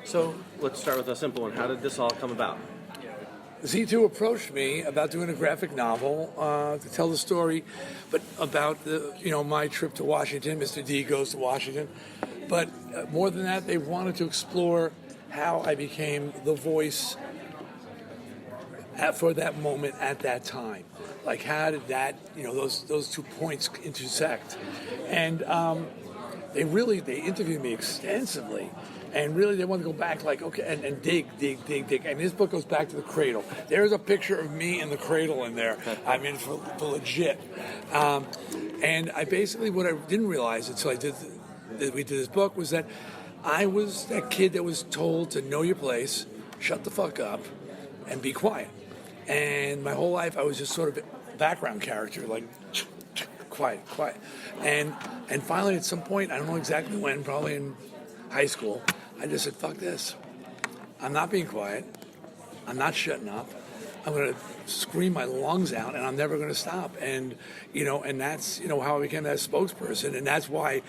So let's start with a simple one. How did this all come about? Z2 approached me about doing a graphic novel to tell the story, but about my trip to Washington. Mr. D goes to Washington, but more than that, they wanted to explore how I became the voice for that moment at that time. Like, how did that, those 2 points intersect? And they interviewed me extensively. And really, they want to go back, like, okay, and dig. And this book goes back to the cradle. There's a picture of me in the cradle in there. I mean, for legit. And I basically, what I didn't realize until we did this book was that I was that kid that was told to know your place, shut the fuck up, and be quiet. And my whole life, I was just sort of a background character, like, quiet. And finally, at some point, I don't know exactly when, probably in high school, I just said, fuck this. I'm not being quiet. I'm not shutting up. I'm going to scream my lungs out, and I'm never going to stop. And, and that's, how I became that spokesperson. And that's why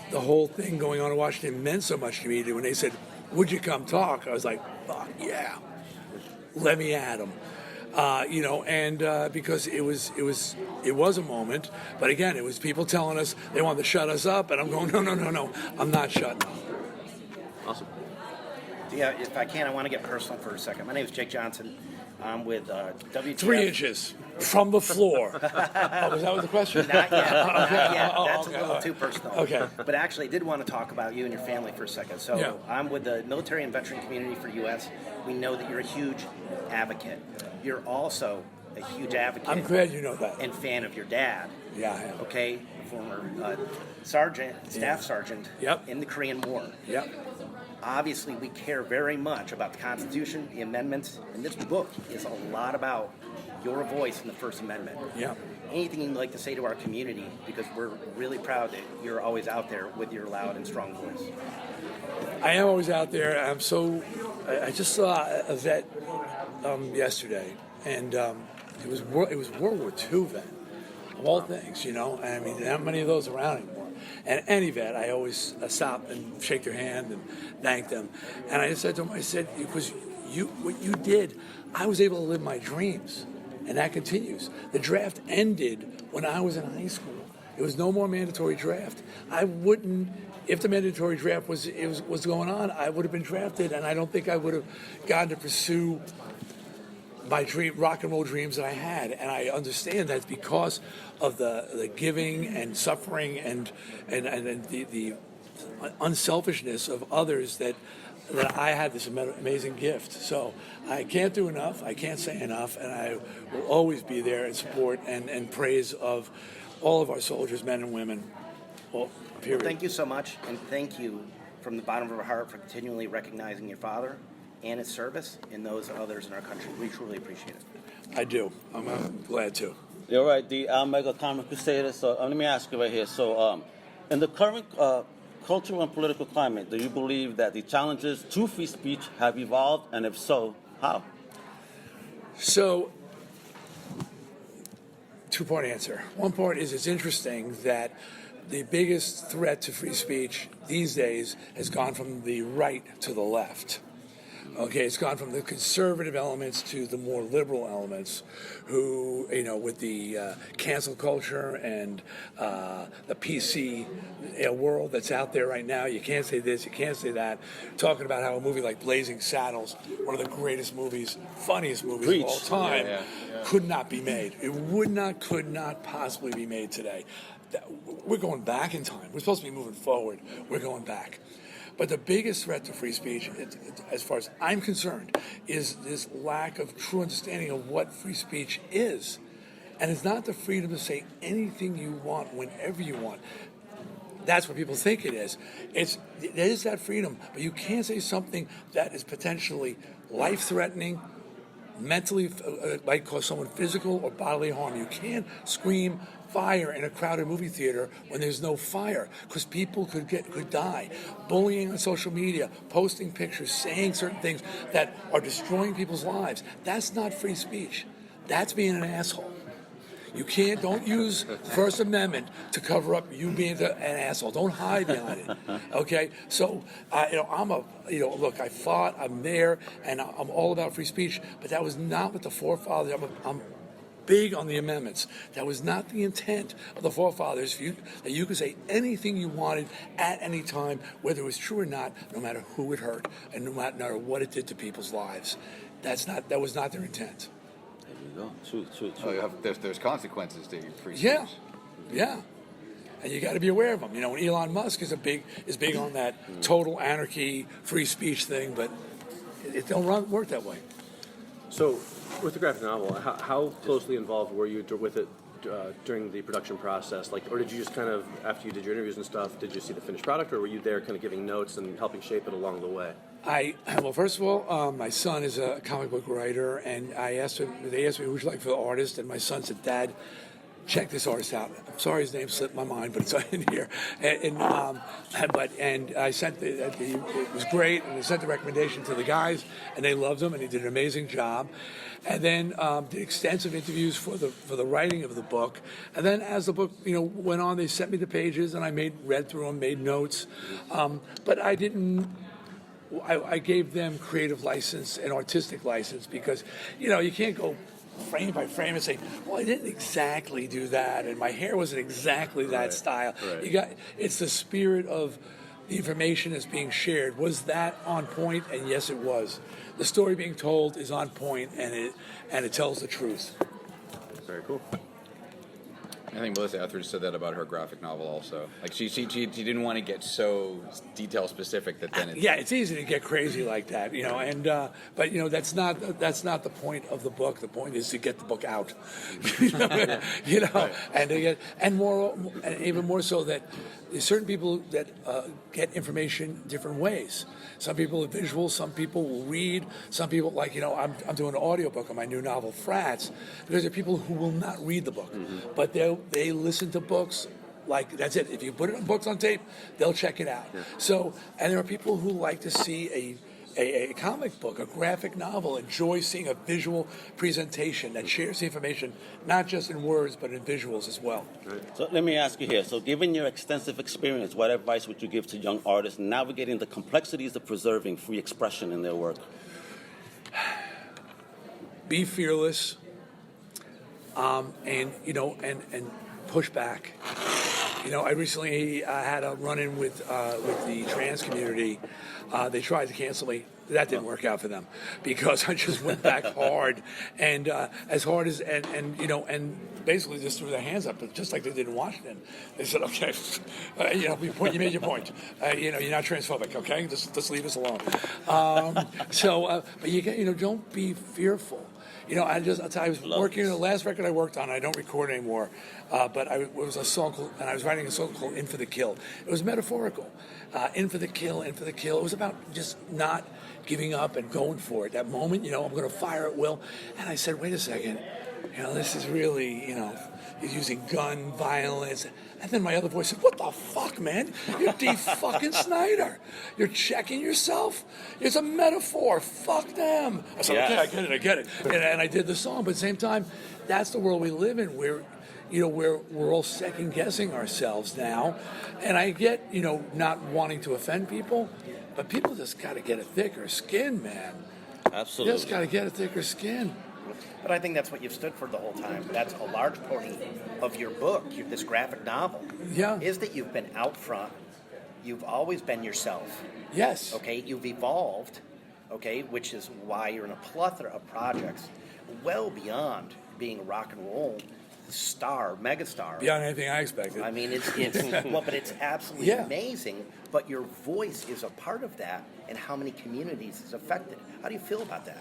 the whole thing going on in Washington meant so much to me. When they said, would you come talk? I was like, fuck yeah. Let me at them. Because it was a moment. But again, it was people telling us they wanted to shut us up. And I'm going, no. I'm not shutting up. Awesome. Yeah, if I can, I want to get personal for a second. My name is Jake Johnson. I'm with WTF. 3 inches from the floor. Was that the question? Not yet. Not yet. That's okay, a little too personal. Okay. But actually, I did want to talk about you and your family for a second. So yeah. I'm with the military and veteran community for U.S. We know that you're a huge advocate. You're also a huge advocate. I'm glad you know that. And fan of your dad. Yeah, I am. Okay, former staff sergeant Yep. in the Korean War. Yep. Obviously, we care very much about the Constitution, the amendments, and this book is a lot about your voice in the First Amendment. Yeah. Anything you'd like to say to our community, because we're really proud that you're always out there with your loud and strong voice. I am always out there. I just saw a vet yesterday, and it was World War II vet, of all things, I mean, there aren't many of those around anymore. And any vet, I always stop and shake their hand and thank them. And I just said to him, because what you did, I was able to live my dreams. And that continues. The draft ended when I was in high school. It was no more mandatory draft. If the mandatory draft was going on, I would have been drafted, and I don't think I would have gotten to pursue my rock and roll dreams that I had. And I understand that's because of the giving and suffering and the unselfishness of others that I had this amazing gift. So I can't do enough. I can't say enough. And I will always be there in support and praise of all of our soldiers, men and women. Well, period. Thank you so much. And thank you from the bottom of our heart for continually recognizing your father and his service and those others in our country. We truly appreciate it. I do. I'm glad to. You're right, Dee. I'm Mega Comic Crusader. So let me ask you right here. So in the current cultural and political climate, do you believe that the challenges to free speech have evolved? And if so, how? So, two-part answer. One part is it's interesting that the biggest threat to free speech these days has gone from the right to the left. Okay, it's gone from the conservative elements to the more liberal elements who, with the cancel culture and the PC world that's out there right now, you can't say this, you can't say that, talking about how a movie like Blazing Saddles, one of the greatest movies, funniest movies of all time, could not be made. It could not possibly be made today. We're going back in time. We're supposed to be moving forward. We're going back. But the biggest threat to free speech, as far as I'm concerned, is this lack of true understanding of what free speech is. And it's not the freedom to say anything you want whenever you want. That's what people think it is. There is that freedom, but you can't say something that is potentially life-threatening, mentally, might cause someone physical or bodily harm. You can't scream fire in a crowded movie theater when there's no fire, because people could die. Bullying on social media, posting pictures, saying certain things that are destroying people's lives. That's not free speech. That's being an asshole. You can't. Don't use the First Amendment to cover up you being an asshole. Don't hide behind it. Okay. So look, I fought. I'm there, and I'm all about free speech. But that was not what the forefathers. I'm big on the amendments. That was not the intent of the forefathers. That you could say anything you wanted at any time, whether it was true or not, no matter who it hurt and no matter what it did to people's lives. That was not their intent. There you go. True. Oh, there's consequences to free speech. Yeah. And you got to be aware of them. When Elon Musk is big on that total anarchy, free speech thing, but it don't work that way. So, with the graphic novel, how closely involved were you with it during the production process? Or did you just kind of, after you did your interviews and stuff, did you see the finished product, or were you there kind of giving notes and helping shape it along the way? Well, first of all, my son is a comic book writer, and they asked me, who would you like for the artist? And my son said, Dad, check this artist out. I'm sorry his name slipped my mind, but it's in here. And I sent it was great, and I sent the recommendation to the guys, and they loved him, and he did an amazing job. And then did extensive interviews for the writing of the book. And then as the book went on, they sent me the pages, and I read through them, made notes. But I didn't. I gave them creative license and artistic license because you can't go frame by frame and say, well, I didn't exactly do that, and my hair wasn't exactly that style. Right. It's the spirit of the information that's being shared. Was that on point? And yes, it was. The story being told is on point, and it tells the truth. Very cool. I think Melissa Etheridge said that about her graphic novel also. Like she didn't want to get so detail specific that then it's easy to get crazy like that, but that's not the point of the book. The point is to get the book out, and even more so that there's certain people that get information different ways. Some people are visual, some people will read, some people I'm doing an audiobook on my new novel Frats, because there are people who will not read the book, but they listen to books. Like, that's it. If you put it on books on tape, they'll check it out. So, and there are people who like to see a comic book, a graphic novel, enjoy seeing a visual presentation that shares the information, not just in words, but in visuals as well. So let me ask you here. So given your extensive experience, what advice would you give to young artists navigating the complexities of preserving free expression in their work? Be fearless, and push back. I recently had a run-in with the trans community. They tried to cancel me. That didn't work out for them because I just went back hard and as hard as and basically just threw their hands up, just like they did in Washington. They said, "Okay, you made your point. You're not transphobic. Okay, just leave us alone." But don't be fearful. I'll tell you, I was working on the last record I worked on. I don't record anymore, but it was a song called, and I was writing a song called "In for the Kill." It was metaphorical. In for the kill, in for the kill. It was about just not giving up and going for it. That moment, I'm going to fire at will. And I said, wait a second, this is really, he's using gun violence. And then my other voice said, what the fuck, man? You're Dee fucking Snider. You're checking yourself? It's a metaphor. Fuck them. I said, okay, I get it. And I did the song. But at the same time, that's the world we live in where, we're all second guessing ourselves now. And I get, not wanting to offend people, but people just got to get a thicker skin, man. Absolutely. You just got to get a thicker skin. But I think that's what you've stood for the whole time. That's a large portion of your book, this graphic novel, is that you've been out front. You've always been yourself. Yes. Okay, you've evolved, okay, which is why you're in a plethora of projects well beyond being a rock and roll star, megastar. Beyond anything I expected. I mean, it's but it's absolutely amazing. But your voice is a part of that, and how many communities is affected. How do you feel about that?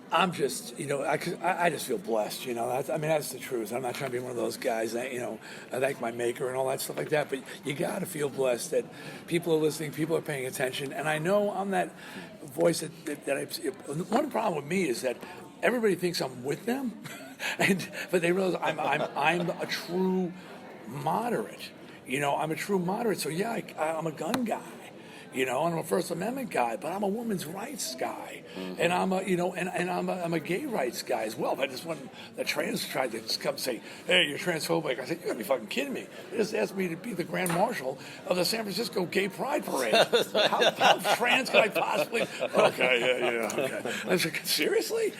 I'm just, I just feel blessed, that's the truth. I'm not trying to be one of those guys that, I thank my maker and all that stuff like that, but you got to feel blessed that people are listening, people are paying attention, and I know I'm that voice one problem with me is that everybody thinks I'm with them, but they realize I'm a true moderate, I'm a true moderate, so I'm a gun guy. and I'm a First Amendment guy, but I'm a women's rights guy, and I'm a gay rights guy as well. But just when the trans tried to just come say, "Hey, you're transphobic," I said, "You gotta be fucking kidding me!" They just asked me to be the Grand Marshal of the San Francisco Gay Pride Parade. how trans can I possibly? Okay, okay. I was like, seriously?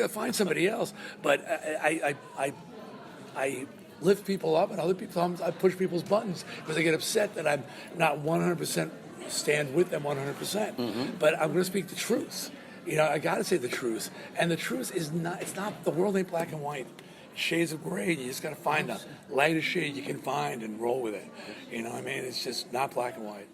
Find somebody else. But I lift people up, and other people, I push people's buttons because they get upset that I'm not 100% stand with them 100%. But I'm going to speak the truth. I got to say the truth. And the truth is it's not, the world ain't black and white. Shades of gray, you just got to find the lightest shade you can find and roll with it. It's just not black and white.